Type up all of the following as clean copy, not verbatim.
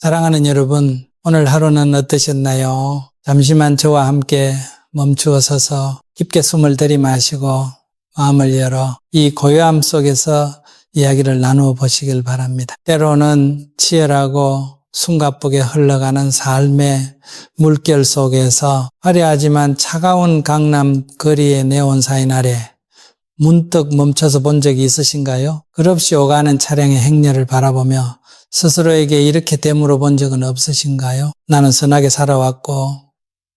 사랑하는 여러분, 오늘 하루는 어떠셨나요? 잠시만 저와 함께 멈추어 서서 깊게 숨을 들이마시고 마음을 열어 이 고요함 속에서 이야기를 나누어 보시길 바랍니다. 때로는 치열하고 숨가쁘게 흘러가는 삶의 물결 속에서 화려하지만 차가운 강남 거리의 네온사인 아래 문득 멈춰서 본 적이 있으신가요? 끝없이 오가는 차량의 행렬을 바라보며 스스로에게 이렇게 되물어 본 적은 없으신가요? 나는 선하게 살아왔고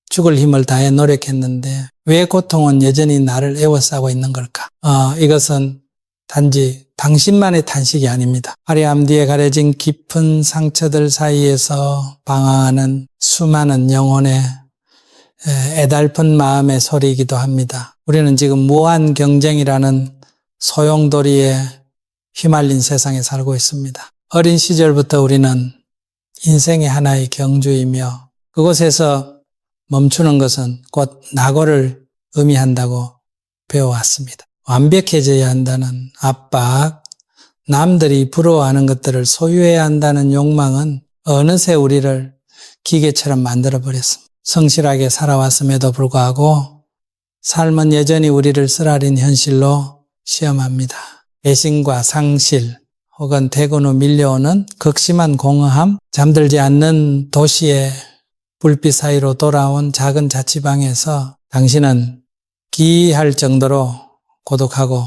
죽을 힘을 다해 노력했는데 왜 고통은 여전히 나를 에워싸고 있는 걸까? 이것은 단지 당신만의 탄식이 아닙니다. 화려함 뒤에 가려진 깊은 상처들 사이에서 방황하는 수많은 영혼의 애달픈 마음의 소리이기도 합니다. 우리는 지금 무한 경쟁이라는 소용돌이에 휘말린 세상에 살고 있습니다. 어린 시절부터 우리는 인생의 하나의 경주이며 그곳에서 멈추는 것은 곧 낙오를 의미한다고 배워왔습니다. 완벽해져야 한다는 압박, 남들이 부러워하는 것들을 소유해야 한다는 욕망은 어느새 우리를 기계처럼 만들어버렸습니다. 성실하게 살아왔음에도 불구하고 삶은 여전히 우리를 쓰라린 현실로 시험합니다. 배신과 상실 혹은 퇴근 후 밀려오는 극심한 공허함, 잠들지 않는 도시의 불빛 사이로 돌아온 작은 자취방에서 당신은 기이할 정도로 고독하고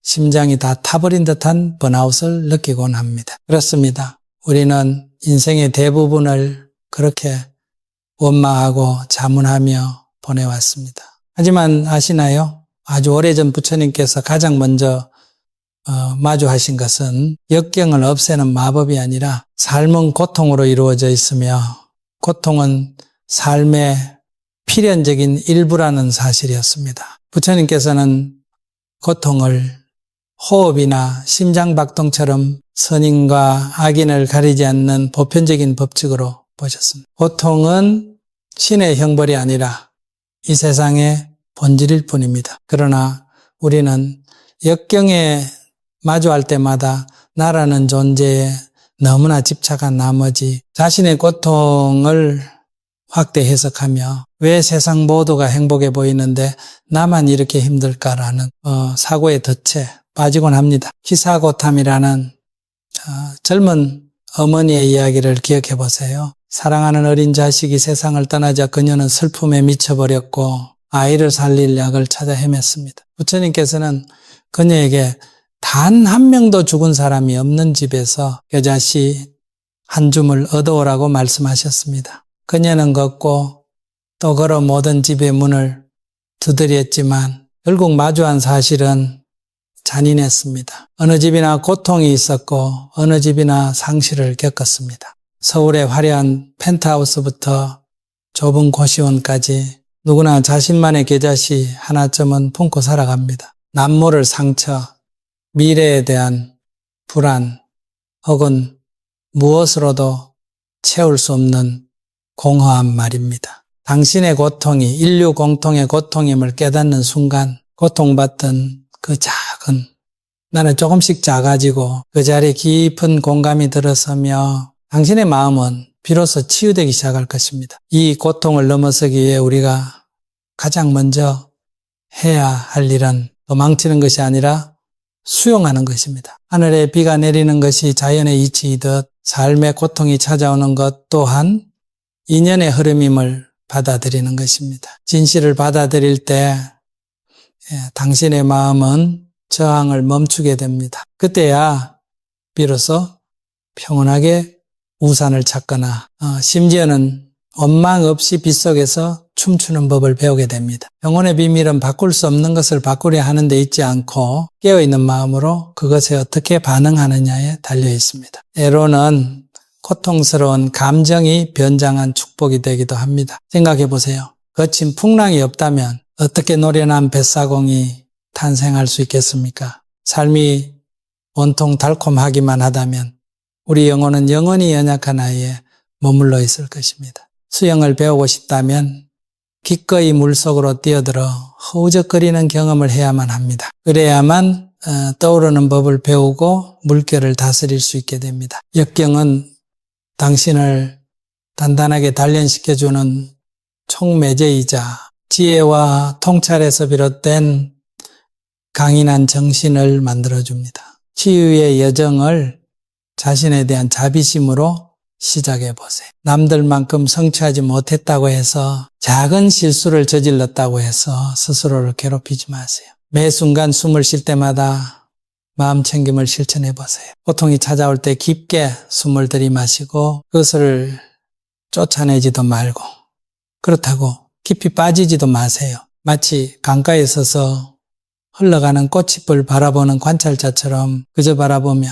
심장이 다 타버린 듯한 번아웃을 느끼곤 합니다. 그렇습니다. 우리는 인생의 대부분을 그렇게 원망하고 자문하며 보내왔습니다. 하지만 아시나요? 아주 오래전 부처님께서 가장 먼저 마주하신 것은 역경을 없애는 마법이 아니라 삶은 고통으로 이루어져 있으며 고통은 삶의 필연적인 일부라는 사실이었습니다. 부처님께서는 고통을 호흡이나 심장박동처럼 선인과 악인을 가리지 않는 보편적인 법칙으로 보셨습니다. 고통은 신의 형벌이 아니라 이 세상의 본질일 뿐입니다. 그러나 우리는 역경에 마주할 때마다 나라는 존재에 너무나 집착한 나머지 자신의 고통을 확대 해석하며 왜 세상 모두가 행복해 보이는데 나만 이렇게 힘들까라는 사고의 덫에 빠지곤 합니다. 키사고탐이라는 젊은 어머니의 이야기를 기억해 보세요. 사랑하는 어린 자식이 세상을 떠나자 그녀는 슬픔에 미쳐버렸고 아이를 살릴 약을 찾아 헤맸습니다. 부처님께서는 그녀에게 단 한 명도 죽은 사람이 없는 집에서 겨자씨 한 줌을 얻어오라고 말씀하셨습니다. 그녀는 걷고 또 걸어 모든 집의 문을 두드렸지만 결국 마주한 사실은 잔인했습니다. 어느 집이나 고통이 있었고 어느 집이나 상실을 겪었습니다. 서울의 화려한 펜트하우스부터 좁은 고시원까지 누구나 자신만의 겨자씨 하나쯤은 품고 살아갑니다. 남모를 상처, 미래에 대한 불안 혹은 무엇으로도 채울 수 없는 공허함 말입니다. 당신의 고통이 인류 공통의 고통임을 깨닫는 순간 고통받던 그 작은 나는 조금씩 작아지고 그 자리에 깊은 공감이 들어서며 당신의 마음은 비로소 치유되기 시작할 것입니다. 이 고통을 넘어서기 위해 우리가 가장 먼저 해야 할 일은 도망치는 것이 아니라 수용하는 것입니다. 하늘에 비가 내리는 것이 자연의 이치이듯 삶의 고통이 찾아오는 것 또한 인연의 흐름임을 받아들이는 것입니다. 진실을 받아들일 때 당신의 마음은 저항을 멈추게 됩니다. 그때야 비로소 평온하게 우산을 찾거나 심지어는 원망 없이 빗속에서 춤추는 법을 배우게 됩니다. 영혼의 비밀은 바꿀 수 없는 것을 바꾸려 하는 데 있지 않고 깨어있는 마음으로 그것에 어떻게 반응하느냐에 달려 있습니다. 때로는 고통스러운 감정이 변장한 축복이 되기도 합니다. 생각해 보세요. 거친 풍랑이 없다면 어떻게 노련한 뱃사공이 탄생할 수 있겠습니까? 삶이 온통 달콤하기만 하다면 우리 영혼은 영원히 연약한 아이에 머물러 있을 것입니다. 수영을 배우고 싶다면 기꺼이 물속으로 뛰어들어 허우적거리는 경험을 해야만 합니다. 그래야만 떠오르는 법을 배우고 물결을 다스릴 수 있게 됩니다. 역경은 당신을 단단하게 단련시켜주는 촉매제이자 지혜와 통찰에서 비롯된 강인한 정신을 만들어줍니다. 치유의 여정을 자신에 대한 자비심으로 시작해 보세요. 남들만큼 성취하지 못했다고 해서 작은 실수를 저질렀다고 해서 스스로를 괴롭히지 마세요. 매 순간 숨을 쉴 때마다 마음 챙김을 실천해 보세요. 고통이 찾아올 때 깊게 숨을 들이마시고 그것을 쫓아내지도 말고 그렇다고 깊이 빠지지도 마세요. 마치 강가에 서서 흘러가는 꽃잎을 바라보는 관찰자처럼 그저 바라보며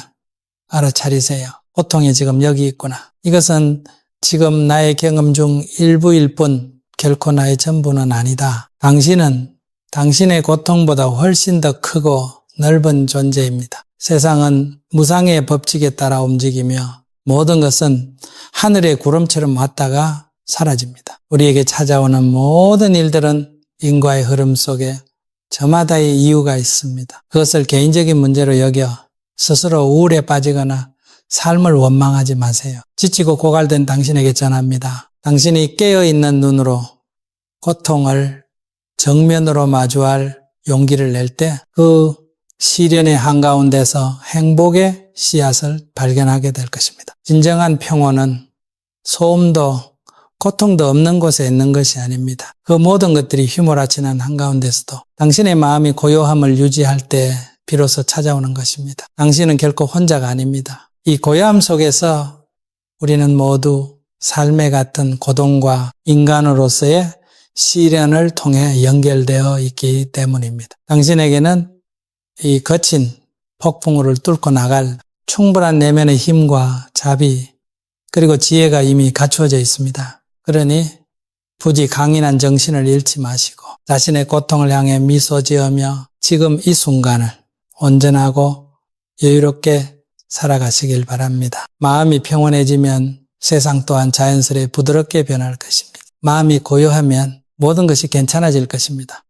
알아차리세요. 고통이 지금 여기 있구나. 이것은 지금 나의 경험 중 일부일 뿐 결코 나의 전부는 아니다. 당신은 당신의 고통보다 훨씬 더 크고 넓은 존재입니다. 세상은 무상의 법칙에 따라 움직이며 모든 것은 하늘의 구름처럼 왔다가 사라집니다. 우리에게 찾아오는 모든 일들은 인과의 흐름 속에 저마다의 이유가 있습니다. 그것을 개인적인 문제로 여겨 스스로 우울에 빠지거나 삶을 원망하지 마세요. 지치고 고갈된 당신에게 전합니다. 당신이 깨어있는 눈으로 고통을 정면으로 마주할 용기를 낼 때 그 시련의 한가운데서 행복의 씨앗을 발견하게 될 것입니다. 진정한 평온은 소음도 고통도 없는 곳에 있는 것이 아닙니다. 그 모든 것들이 휘몰아치는 한가운데서도 당신의 마음이 고요함을 유지할 때 비로소 찾아오는 것입니다. 당신은 결코 혼자가 아닙니다. 이 고요함 속에서 우리는 모두 삶의 같은 고통과 인간으로서의 시련을 통해 연결되어 있기 때문입니다. 당신에게는 이 거친 폭풍우를 뚫고 나갈 충분한 내면의 힘과 자비 그리고 지혜가 이미 갖추어져 있습니다. 그러니 부디 강인한 정신을 잃지 마시고 자신의 고통을 향해 미소 지으며 지금 이 순간을 온전하고 여유롭게 살아가시길 바랍니다. 마음이 평온해지면 세상 또한 자연스레 부드럽게 변할 것입니다. 마음이 고요하면 모든 것이 괜찮아질 것입니다.